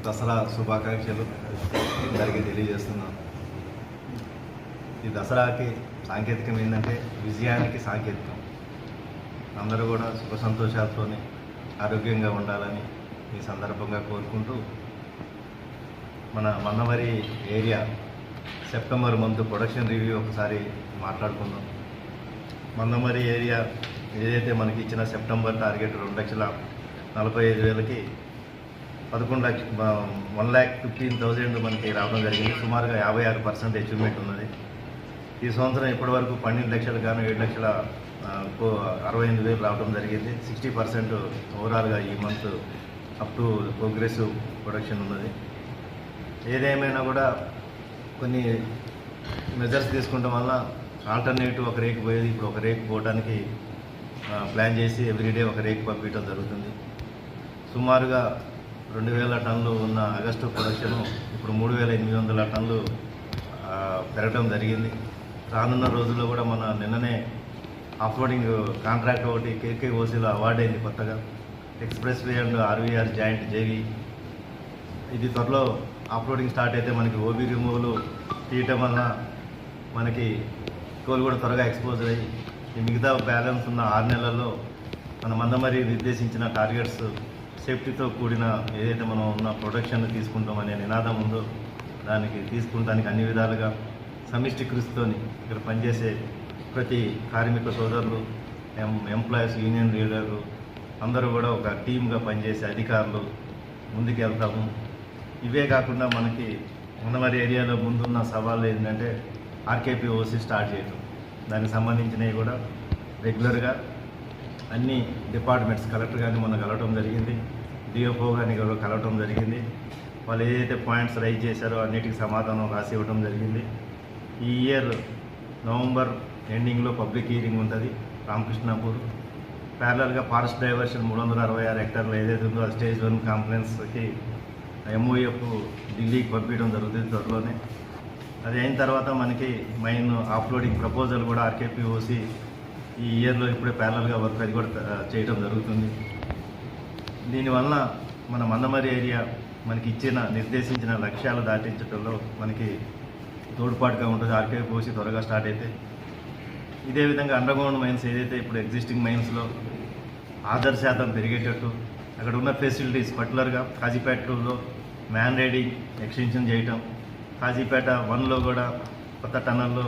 దసరా శుభాకాంక్షలు అందరికీ తెలియజేస్తున్నాను. ఈ దసరాకి సాంకేతికం ఏంటంటే విజయానికి సాంకేతికం. అందరూ కూడా సుఖ సంతోషాలతో ఆరోగ్యంగా ఉండాలని ఈ సందర్భంగా కోరుకుంటూ, మన Mannamari area September month production review ఒకసారి మాట్లాడుకుందాం. మన్నమరి ఏరియా ఏదైతే మనకి ఇచ్చిన సెప్టెంబర్ టార్గెట్ 2,45,000కి 1,15,000 మనకి రావడం జరిగింది. సుమారుగా 56% అచీవ్మెంట్ ఉన్నది. ఈ సంవత్సరం ఇప్పటి వరకు 12 లక్షలు గాను 7,68,000 రావడం జరిగింది. 60% ఓవరాల్గా ఈ month up to progressive production ఉన్నది. ఏదేమైనా కూడా కొన్ని మెజర్స్ తీసుకుంటాం వల్ల ఆల్టర్నేటివ్ ఒక రేకు పోయేది ఇప్పుడు ఒక రేకు పోవడానికి ప్లాన్ చేసి ఎవ్రీడే ఒక రేకు పంపించడం జరుగుతుంది. సుమారుగా 2,000 టన్నులు ఉన్న ఆగస్టు ప్రొడక్షన్ ఇప్పుడు 3,800 టన్నులు పెరగడం జరిగింది. రానున్న రోజుల్లో కూడా మన నిన్ననే ఆఫ్రోడింగ్ కాంట్రాక్ట్ ఒకటి కేకేఓసీలో అవార్డు అయింది కొత్తగా, express way and RVR joint JV. ఇది త్వరలో ఆఫ్రోడింగ్ స్టార్ట్ అయితే మనకి ఓబీ రిమూవల్ తీయటం వల్ల మనకి కోల్ కూడా త్వరగా ఎక్స్పోజ్ అయ్యి ఈ మిగతా బ్యాలెన్స్ ఉన్న 6 నెలల్లో మన మన్నమరి నిర్దేశించిన టార్గెట్స్ సేఫ్టీతో కూడిన ఏదైతే మనం ఉన్న ప్రొడక్షన్ తీసుకుంటామనే నినాదం ఉందో దానికి తీసుకుంటానికి అన్ని విధాలుగా సమిష్టి కృషితో ఇక్కడ పనిచేసే ప్రతి కార్మిక సోదరులు, ఎంప్లాయీస్, యూనియన్ లీడర్లు అందరూ కూడా ఒక టీమ్గా పనిచేసే అధికారులు ముందుకు వెళ్తాము. ఇవే కాకుండా మనకి మన్నమరి ఏరియాలో ముందున్న సవాళ్ళు ఏంటంటే ఆర్కేపీఓసీ స్టార్ట్ చేయడం. దానికి సంబంధించినవి కూడా రెగ్యులర్గా అన్ని డిపార్ట్మెంట్స్, కలెక్టర్ కానీ మొన్న కలవటం జరిగింది, డిఎఫ్ఓ కానీ కలవటం జరిగింది. వాళ్ళు ఏదైతే పాయింట్స్ రైజ్ చేశారో అన్నిటికీ సమాధానం రాసి ఇవ్వడం జరిగింది. ఈ ఇయర్ నవంబర్ ఎండింగ్లో పబ్లిక్ హీరింగ్ ఉంటుంది రామకృష్ణాపూర్. ప్యారలల్గా ఫారెస్ట్ డైవర్షన్ 366 హెక్టార్లు ఏదైతే ఉందో ఆ స్టేజ్ 1 కాంప్లైన్స్కి ఎంఓఎఫ్ ఢిల్లీకి పంపించడం జరుగుతుంది త్వరలోనే. అది అయిన తర్వాత మనకి మైన్ ఆఫ్లోడింగ్ ప్రపోజల్ కూడా ఆర్కేపీఓసీ ఈ ఇయర్లో ఇప్పుడే ప్యారలల్గా వర్క్ అది కూడా చేయడం జరుగుతుంది. దీనివల్ల మన మన్నమరి ఏరియా మనకి ఇచ్చిన నిర్దేశించిన లక్ష్యాలు దాటించడంలో మనకి తోడ్పాటుగా ఉంటుంది ఆర్కేపీఓసీ త్వరగా స్టార్ట్ అయితే. ఇదే విధంగా అండర్గ్రౌండ్ మైన్స్ ఏదైతే ఇప్పుడు ఎగ్జిస్టింగ్ మైన్స్లో ఆధార్ శాతం పెరిగేటట్టు అక్కడ ఉన్న ఫెసిలిటీస్ పర్టికులర్గా కాజీపేట 2లో మ్యాన్ రైడింగ్ ఎక్స్టెన్షన్ చేయటం, కాజీపేట 1లో కూడా కొత్త టన్నల్లో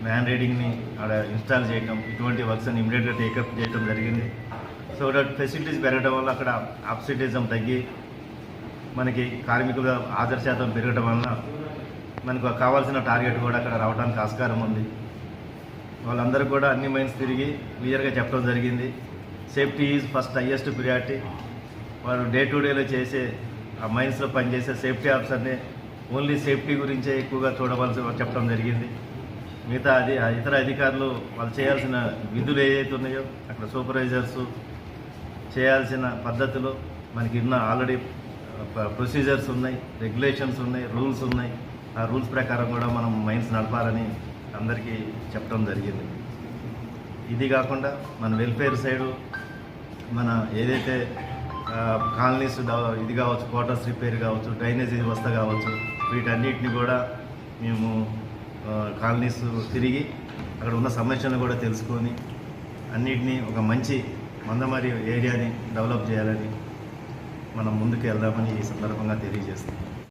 మ్యాన్ రైడింగ్ని అక్కడ ఇన్స్టాల్ చేయటం, ఇటువంటి వర్క్స్ అని ఇమీడియట్గా టేకప్ చేయడం జరిగింది. సో దట్ ఫెసిలిటీస్ పెరగడం వల్ల అక్కడ అబ్సిడిజం తగ్గి మనకి కార్మికుల ఆధార్ శాతం పెరగడం వలన మనకు కావాల్సిన టార్గెట్ కూడా అక్కడ రావడానికి ఆస్కారం ఉంది. వాళ్ళందరూ కూడా అన్ని మైన్స్ తిరిగి క్లియర్గా చెప్పడం జరిగింది. Safety is first highest priority. వాళ్ళు డే టు డేలో చేసే ఆ మైన్స్లో పనిచేసే సేఫ్టీ ఆఫీసర్ని ఓన్లీ సేఫ్టీ గురించే ఎక్కువగా చూడవలసి చెప్పడం జరిగింది. మిగతా ఇతర అధికారులు వాళ్ళు చేయాల్సిన విధులు ఏవైతే ఉన్నాయో అక్కడ సూపర్వైజర్స్ చేయాల్సిన పద్ధతులు మనకి ఉన్న ఆల్రెడీ ప్రొసీజర్స్ ఉన్నాయి, రెగ్యులేషన్స్ ఉన్నాయి, రూల్స్ ఉన్నాయి. ఆ రూల్స్ ప్రకారం కూడా మనం మైన్స్ నడపాలని అందరికీ చెప్పడం జరిగింది. ఇది కాకుండా మన వెల్ఫేర్ సైడు మన ఏదైతే కాలనీస్ ఇది కావచ్చు, క్వార్టర్స్ రిపేర్ కావచ్చు, డ్రైనేజ్ వ్యవస్థ కావచ్చు, వీటన్నిటిని కూడా మేము కాలనీస్ తిరిగి అక్కడ ఉన్న సమస్యలను కూడా తెలుసుకొని అన్నిటినీ ఒక మంచి మన్నమరి ఏరియాని డెవలప్ చేయాలని మనం ముందుకు వెళ్దామని ఈ సందర్భంగా తెలియజేస్తాం.